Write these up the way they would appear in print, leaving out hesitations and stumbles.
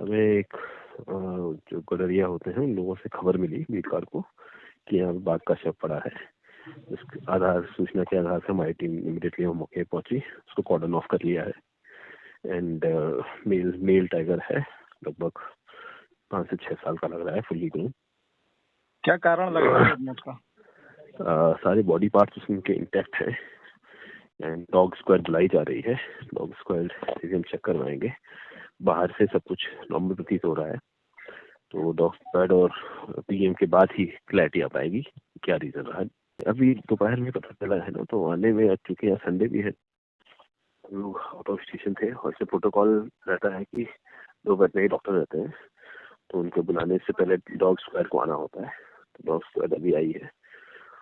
हमें एक जो गडरिया होते हैं उन लोगों से खबर मिली बीटकार को कि यहाँ बाघ का शव पड़ा है। उसके आधार सूचना के आधार से हमारी टीम इमीडिएटली मौके पहुंची, उसको कॉर्डन ऑफ कर लिया है। एंड मेल टाइगर है, लगभग 5 से 6 साल का लग रहा है, फुल्ली ग्रोन। क्या कारण लग रहा है मौत का? सारे बॉडी पार्ट्स उनके इंटैक्ट है एंड डॉग स्क्वाड बुलाई जा रही है। डॉग स्क्वाड से हम चेक करवाएंगे। बाहर से सब कुछ नॉर्मल प्रतीत हो रहा है, तो डॉग स्क्वाड और पीएम के बाद ही क्लैरिटी आ पाएगी क्या रीजन रहा है। अभी दोपहर में पता चला है ना, तो आने में चूंकि यहाँ संडे भी है, लोग आउट ऑफ स्टेशन थे और इससे प्रोटोकॉल रहता है कि 2 वेटनरी डॉक्टर रहते हैं, तो उनको बुलाने से पहले डॉग स्क्वाड को आना होता है। तो डॉग स्क्वाड अभी आई है,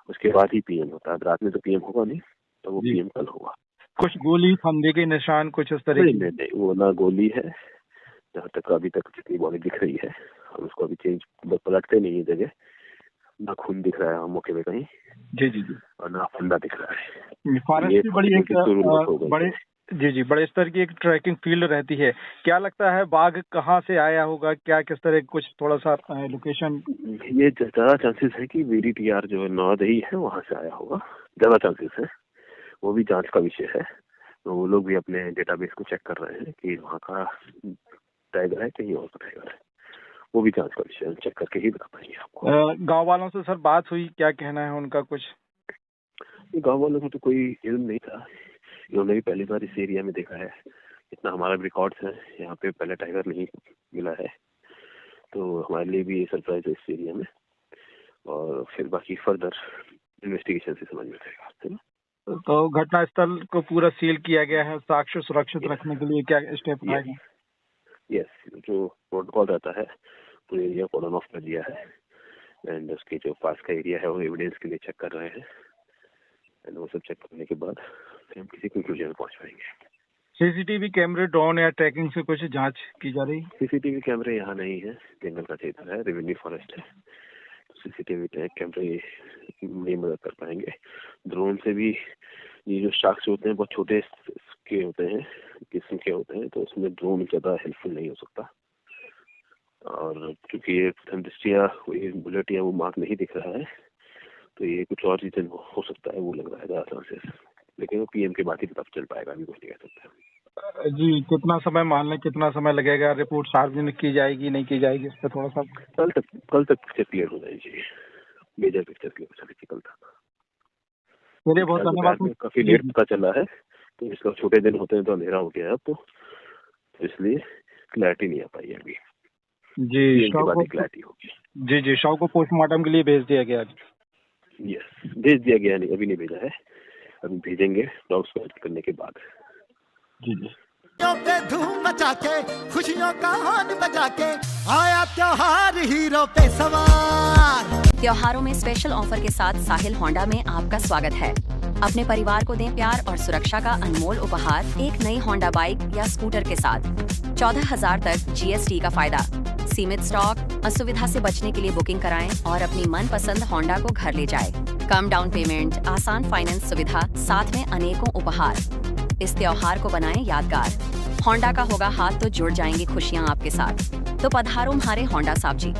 उसके बाद ही पीएम होता है। रात में तो पीएम होगा नहीं, तो वो पीएम कल होगा। कुछ गोली, फंदे के निशान, कुछ इस तरह? नहीं, वो ना गोली है, जहाँ तक अभी तक जितनी बॉडी दिख रही है। हम उसको अभी चेंज पलटते नहीं है जगह, ना खून दिख रहा है मौके पे कहीं। जी, और ना फंदा दिख रहा है। फॉरेस्ट की बड़ी बड़े स्तर की एक ट्रैकिंग फील्ड रहती है। क्या लगता है बाघ कहाँ से आया होगा, क्या किस तरह, कुछ थोड़ा सा लोकेशन? ये ज्यादा चांसेस है कि VDTR जो है नौदही है, वहाँ से आया होगा, ज्यादा चांसेस है। वो भी जांच का विषय है, तो वो लोग भी अपने डेटाबेस को चेक कर रहे हैं कि वहाँ का टाइगर है कहीं और का टाइगर है। वो भी जांच का विषय है, चेक करके ही बता पाएंगे आपको। गांव वालों से सर बात हुई, क्या कहना है उनका कुछ? गांव वालों को तो कोई इल्म नहीं था, इन्होंने भी पहली बार इस एरिया में देखा है। इतना हमारा रिकॉर्ड्स है, यहाँ पे पहले टाइगर नहीं मिला है, तो हमारे लिए भी ये सरप्राइज है इस एरिया में। और फिर बाकी फर्दर इन्वेस्टिगेशन से समझ में आएगा। तो घटना स्थल को पूरा सील किया गया है, साक्ष्य सुरक्षित रखने के लिए क्या स्टेप उठाएंगे? यस, जो प्रोटोकॉल रहता है पूरे एरिया कॉर्डन ऑफ कर दिया है एंड उसके जो पास का एरिया है वो एविडेंस के लिए चेक कर रहे हैं एंड वो सब चेक करने के बाद फिर हम किसी कंक्लूजन में पहुंच पाएंगे। सीसीटीवी कैमरे, ड्रोन या ट्रैकिंग से कुछ जांच की जा रही? सीसीटीवी कैमरे यहाँ नहीं है, जंगल का क्षेत्र है, रेवेन्यू फॉरेस्ट है, सीसीटीवी कैमरे नहीं मदद कर पाएंगे। ड्रोन से भी ये जो शार्क्स होते हैं बहुत छोटे के होते हैं, किस्म के होते हैं, तो उसमें ड्रोन ज़्यादा हेल्पफुल नहीं हो सकता। और क्योंकि ये प्रथम दृष्टिया कोई बुलेट या वो मार्क नहीं दिख रहा है, तो ये कुछ और रीजन हो सकता है, वो लग रहा है ज़्यादा चांसेस। लेकिन वो पीएम के बाद ही पता चल पाएगा, अभी कुछ नहीं कह सकते जी। कितना समय मान लें, कितना समय लगेगा? रिपोर्ट सार्वजनिक की जाएगी, नहीं की जाएगी, इस पर थोड़ा सा? कल तक पिक्चर क्लियर हो जाएगी, मेजर पिक्चर क्लियर हो जाएगी कल तक। चलिए, बहुत धन्यवाद। काफी लेट पता चला है, तो इसका छोटे दिन होते हैं तो अंधेरा हो गया है अब, तो इसलिए क्लैरिटी नहीं आ पाई अभी जी। क्लैरिटी होगी। जी, शव को पोस्टमार्टम के लिए भेज दिया गया? यस, भेज दिया गया, नहीं अभी नहीं भेजा है, अभी भेजेंगे डॉग स्क्वाड करने के बाद। जी। धूम मचा के, खुशियों का हॉर्न बजा के, आया त्योहार हीरो पे सवार। त्योहारों में स्पेशल ऑफर के साथ साहिल होंडा में आपका स्वागत है। अपने परिवार को दें प्यार और सुरक्षा का अनमोल उपहार एक नई होंडा बाइक या स्कूटर के साथ। 14,000 तक GST का फायदा। सीमित स्टॉक, असुविधा से बचने के लिए बुकिंग कराएं और अपनी मनपसंद होंडा को घर ले जाएं। कम डाउन पेमेंट, आसान फाइनेंस सुविधा, साथ में अनेकों उपहार। इस त्योहार को बनाएं यादगार। होंडा का होगा हाथ तो जुड़ जाएंगी खुशियां आपके साथ। तो पधारो हमारे होंडा साहब जी।